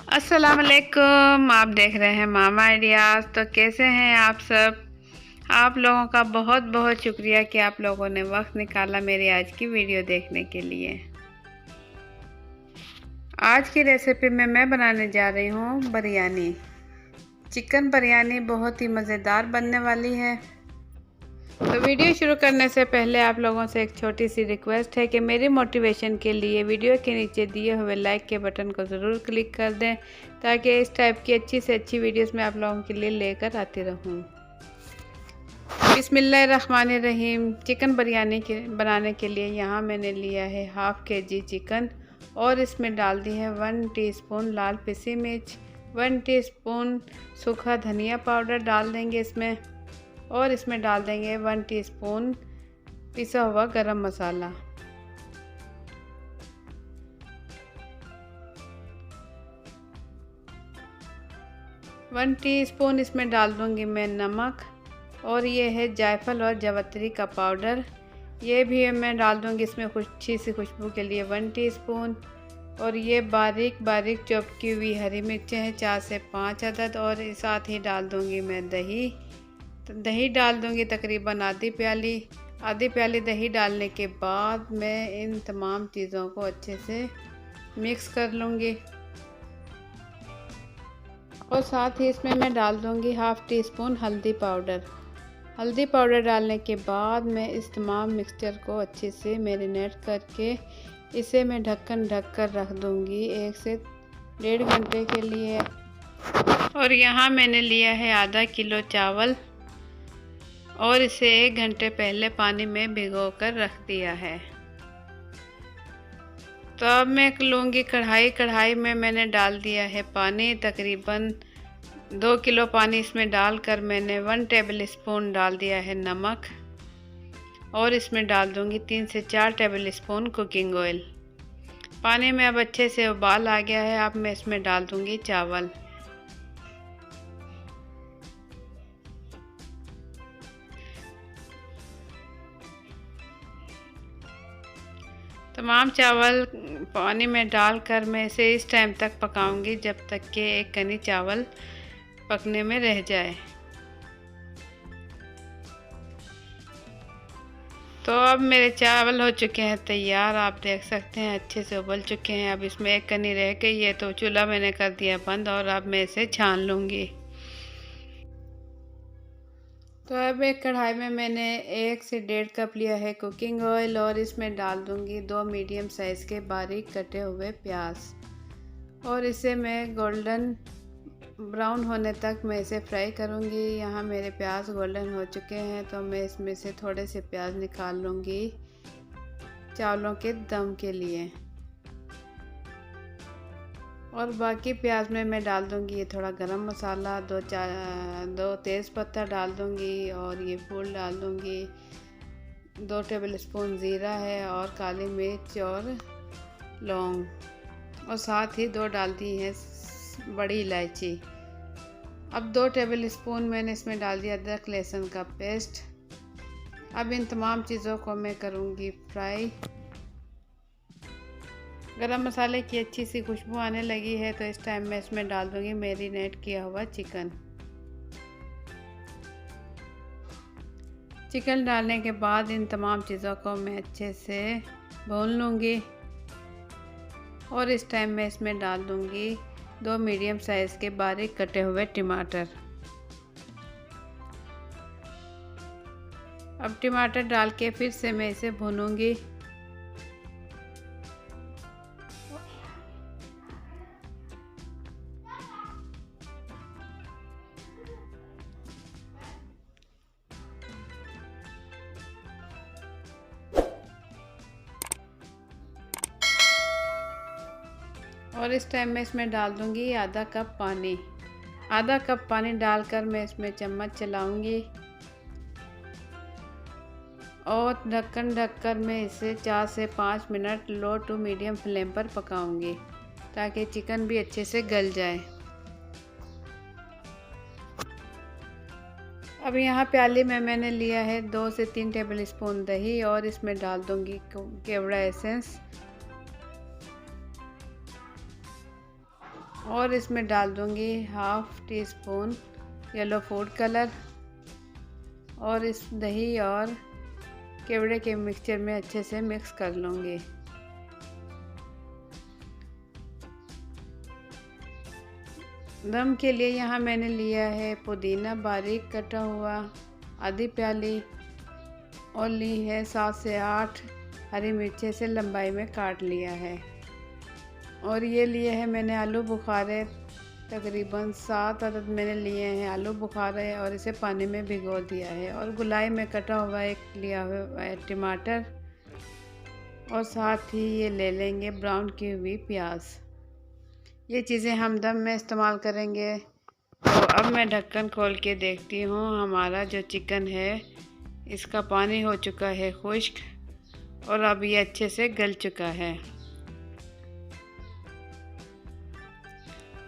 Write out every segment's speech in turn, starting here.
अस्सलाम वालेकुम। आप देख रहे हैं मामा आइडियाज़। तो कैसे हैं आप सब? आप लोगों का बहुत बहुत शुक्रिया कि आप लोगों ने वक्त निकाला मेरी आज की वीडियो देखने के लिए। आज की रेसिपी में मैं बनाने जा रही हूँ बिरयानी। चिकन बिरयानी बहुत ही मज़ेदार बनने वाली है। तो वीडियो शुरू करने से पहले आप लोगों से एक छोटी सी रिक्वेस्ट है कि मेरी मोटिवेशन के लिए वीडियो के नीचे दिए हुए लाइक के बटन को ज़रूर क्लिक कर दें, ताकि इस टाइप की अच्छी से अच्छी वीडियोस मैं आप लोगों के लिए लेकर आती रहूं। बिस्मिल्लाहिर्रहमानिर्रहीम। चिकन बिरयानी के बनाने के लिए यहाँ मैंने लिया है हाफ़ kg चिकन और इसमें डाल दी है 1 टीस्पून लाल पिसी मिर्च, 1 टीस्पून सूखा धनिया पाउडर डाल देंगे इसमें, और इसमें डाल देंगे 1 टीस्पून पिसा हुआ गरम मसाला। वन टीस्पून इसमें डाल दूंगी मैं नमक, और ये है जायफल और जावित्री का पाउडर, ये भी मैं डाल दूंगी इसमें अच्छी सी खुशबू के लिए 1 टीस्पून। और ये बारीक बारीक चॉप की हुई हरी मिर्चें हैं 4 से 5 अदद, और साथ ही डाल दूंगी मैं दही। तो दही डाल दूंगी तकरीबन आधी प्याली दही डालने के बाद मैं इन तमाम चीज़ों को अच्छे से मिक्स कर लूँगी। और साथ ही इसमें मैं डाल दूंगी हाफ़ टीस्पून हल्दी पाउडर डालने के बाद मैं इस तमाम मिक्सचर को अच्छे से मैरिनेट करके इसे मैं ढक्कन ढक कर रख दूंगी 1 से 1.5 घंटे के लिए। और यहाँ मैंने लिया है आधा किलो चावल और इसे 1 घंटे पहले पानी में भिगोकर रख दिया है। तो अब मैं लूँगी कढ़ाई में मैंने डाल दिया है पानी, तकरीबन 2 किलो पानी इसमें डालकर मैंने 1 टेबल स्पून डाल दिया है नमक, और इसमें डाल दूँगी 3 से 4 टेबल स्पून कुकिंग ऑयल। पानी में अब अच्छे से उबाल आ गया है। अब मैं इसमें डाल दूँगी चावल। तमाम चावल पानी में डालकर मैं इसे इस टाइम तक पकाऊंगी जब तक कि एक कनी चावल पकने में रह जाए। तो अब मेरे चावल हो चुके हैं तैयार, आप देख सकते हैं अच्छे से उबल चुके हैं। अब इसमें एक कनी रह गई है तो चूल्हा मैंने कर दिया बंद, और अब मैं इसे छान लूँगी। तो अब एक कढ़ाई में मैंने 1 से 1.5 कप लिया है कुकिंग ऑयल, और इसमें डाल दूंगी 2 मीडियम साइज़ के बारीक कटे हुए प्याज, और इसे मैं गोल्डन ब्राउन होने तक मैं इसे फ्राई करूंगी। यहाँ मेरे प्याज गोल्डन हो चुके हैं तो मैं इसमें से थोड़े से प्याज निकाल लूँगी चावलों के दम के लिए, और बाकी प्याज में मैं डाल दूंगी ये थोड़ा गरम मसाला, 2 तेज़ पत्ता डाल दूंगी, और ये फूल डाल दूंगी, 2 टेबल स्पून ज़ीरा है, और काली मिर्च और लौंग, और साथ ही 2 डाल दी है बड़ी इलायची। अब 2 टेबल स्पून मैंने इसमें डाल दिया अदरक लहसुन का पेस्ट। अब इन तमाम चीज़ों को मैं करूँगी फ्राई। गरम मसाले की अच्छी सी खुशबू आने लगी है तो इस टाइम मैं इसमें डाल दूँगी मैरिनेट किया हुआ चिकन डालने के बाद इन तमाम चीज़ों को मैं अच्छे से भून लूँगी, और इस टाइम मैं इसमें डाल दूँगी 2 मीडियम साइज़ के बारीक कटे हुए टमाटर। अब टमाटर डाल के फिर से मैं इसे भूनूंगी। और इस टाइम मैं इसमें डाल दूंगी आधा कप पानी डालकर मैं इसमें चम्मच चलाऊंगी, और ढक्कन ढककर मैं इसे 4 से 5 minute low to medium flame पर पकाऊंगी ताकि चिकन भी अच्छे से गल जाए। अब यहाँ प्याली में मैंने लिया है 2 से 3 टेबल स्पून दही, और इसमें डाल दूंगी केवड़ा एसेंस, और इसमें डाल दूँगी half tea spoon yellow food colour और इस दही और केवड़े के मिक्सचर में अच्छे से मिक्स कर लूँगी। दम के लिए यहाँ मैंने लिया है पुदीना बारीक कटा हुआ आधी प्याली और ली है 7 से 8 हरी मिर्चें से लंबाई में काट लिया है। और ये लिए है मैंने आलू बुखारे, तकरीबन 7 अदद मैंने लिए हैं आलू बुखारे और इसे पानी में भिगो दिया है। और गुलाई में कटा हुआ एक लिया हुआ है टमाटर और साथ ही ये ले लेंगे ब्राउन की हुई प्याज। ये चीज़ें हम दम में इस्तेमाल करेंगे। तो अब मैं ढक्कन खोल के देखती हूँ, हमारा जो चिकन है इसका पानी हो चुका है खुश्क और अब ये अच्छे से गल चुका है।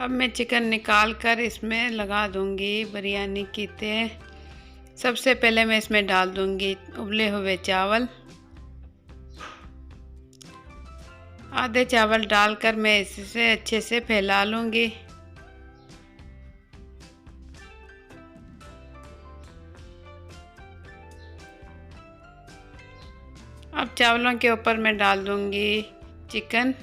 अब मैं चिकन निकाल कर इसमें लगा दूंगी बिरयानी की तह। सबसे पहले मैं इसमें डाल दूंगी उबले हुए चावल। आधे चावल डालकर मैं इसे अच्छे से फैला लूंगी। अब चावलों के ऊपर मैं डाल दूंगी चिकन।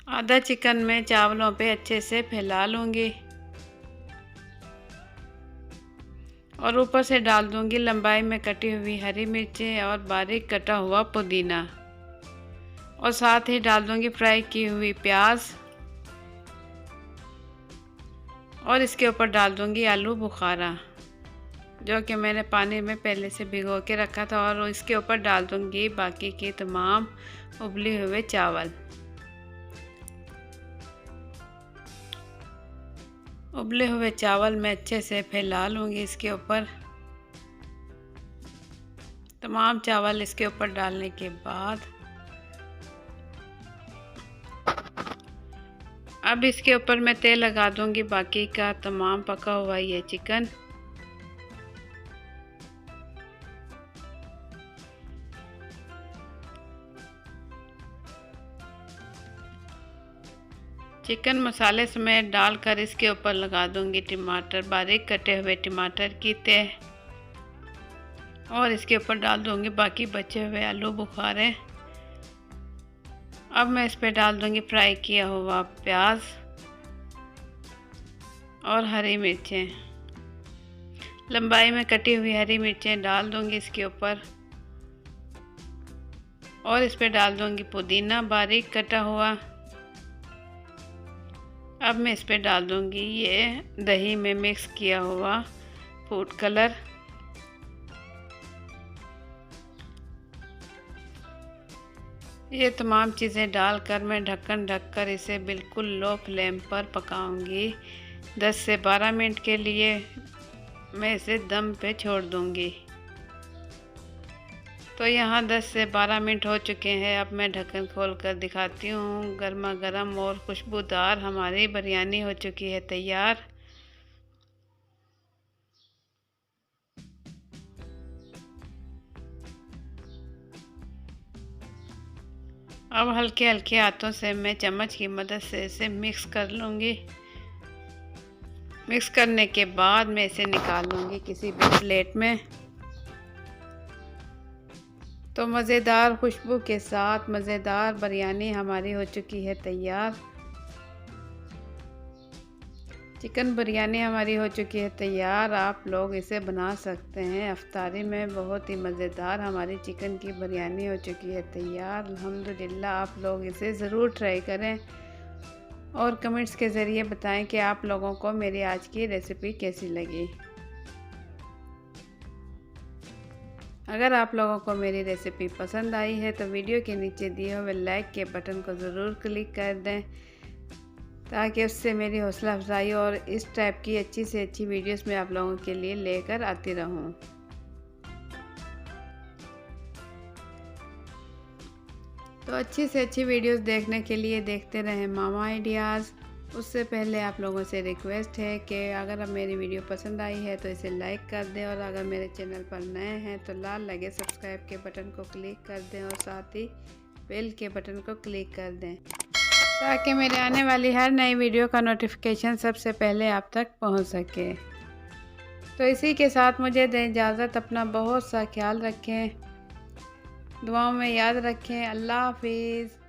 आधा चिकन मैं चावलों पे अच्छे से फैला लूँगी और ऊपर से डाल दूँगी लंबाई में कटी हुई हरी मिर्चें और बारीक कटा हुआ पुदीना और साथ ही डाल दूँगी फ्राई की हुई प्याज और इसके ऊपर डाल दूँगी आलू बुखारा जो कि मैंने पानी में पहले से भिगो के रखा था और इसके ऊपर डाल दूँगी बाकी की तमाम उबले हुए चावल। उबले हुए चावल मैं अच्छे से फैला लूँगी इसके ऊपर। तमाम चावल इसके ऊपर डालने के बाद अब इसके ऊपर मैं तेल लगा दूँगी बाकी का तमाम पका हुआ ये चिकन। चिकन मसाले समेत डालकर इसके ऊपर लगा दूंगी टमाटर, बारीक कटे हुए टमाटर की तह और इसके ऊपर डाल दूंगी बाकी बचे हुए आलू बुखारे। अब मैं इस पर डाल दूंगी फ्राई किया हुआ प्याज और हरी मिर्चें। लंबाई में कटी हुई हरी मिर्चें डाल दूंगी इसके ऊपर और इस पर डाल दूंगी पुदीना बारीक कटा हुआ। अब मैं इस पर डाल दूंगी ये दही में मिक्स किया हुआ फूड कलर ये तमाम चीज़ें डालकर मैं ढक्कन ढककर इसे बिल्कुल लो फ्लेम पर पकाऊंगी। 10 से 12 मिनट के लिए मैं इसे दम पे छोड़ दूंगी। तो यहाँ 10 से 12 मिनट हो चुके हैं। अब मैं ढक्कन खोल कर दिखाती हूँ। गर्मा गर्म और खुशबूदार हमारी बिरयानी हो चुकी है तैयार। अब हल्के हल्के हाथों से मैं चम्मच की मदद से इसे मिक्स कर लूँगी। मिक्स करने के बाद मैं इसे निकाल लूँगी किसी भी प्लेट में। तो मज़ेदार खुशबू के साथ मज़ेदार बिरयानी हमारी हो चुकी है तैयार। चिकन बिरयानी हमारी हो चुकी है तैयार। आप लोग इसे बना सकते हैं अफ्तारी में। बहुत ही मज़ेदार हमारी चिकन की बिरयानी हो चुकी है तैयार अल्हम्दुलिल्लाह। आप लोग इसे ज़रूर ट्राई करें और कमेंट्स के ज़रिए बताएं कि आप लोगों को मेरी आज की रेसिपी कैसी लगी। अगर आप लोगों को मेरी रेसिपी पसंद आई है तो वीडियो के नीचे दिए हुए लाइक के बटन को ज़रूर क्लिक कर दें ताकि उससे मेरी हौसला अफजाई और इस टाइप की अच्छी से अच्छी वीडियोस मैं आप लोगों के लिए लेकर आती रहूं। तो अच्छी से अच्छी वीडियोस देखने के लिए देखते रहें मामा आइडियाज़ उससे पहले आप लोगों से रिक्वेस्ट है कि अगर अब मेरी वीडियो पसंद आई है तो इसे लाइक कर दें, और अगर मेरे चैनल पर नए हैं तो लाल लगे सब्सक्राइब के बटन को क्लिक कर दें और साथ ही बेल के बटन को क्लिक कर दें, ताकि मेरे आने वाली हर नई वीडियो का नोटिफिकेशन सबसे पहले आप तक पहुंच सके। तो इसी के साथ मुझे दें इजाज़त। अपना बहुत सा ख्याल रखें, दुआओं में याद रखें। अल्लाह हाफिज़।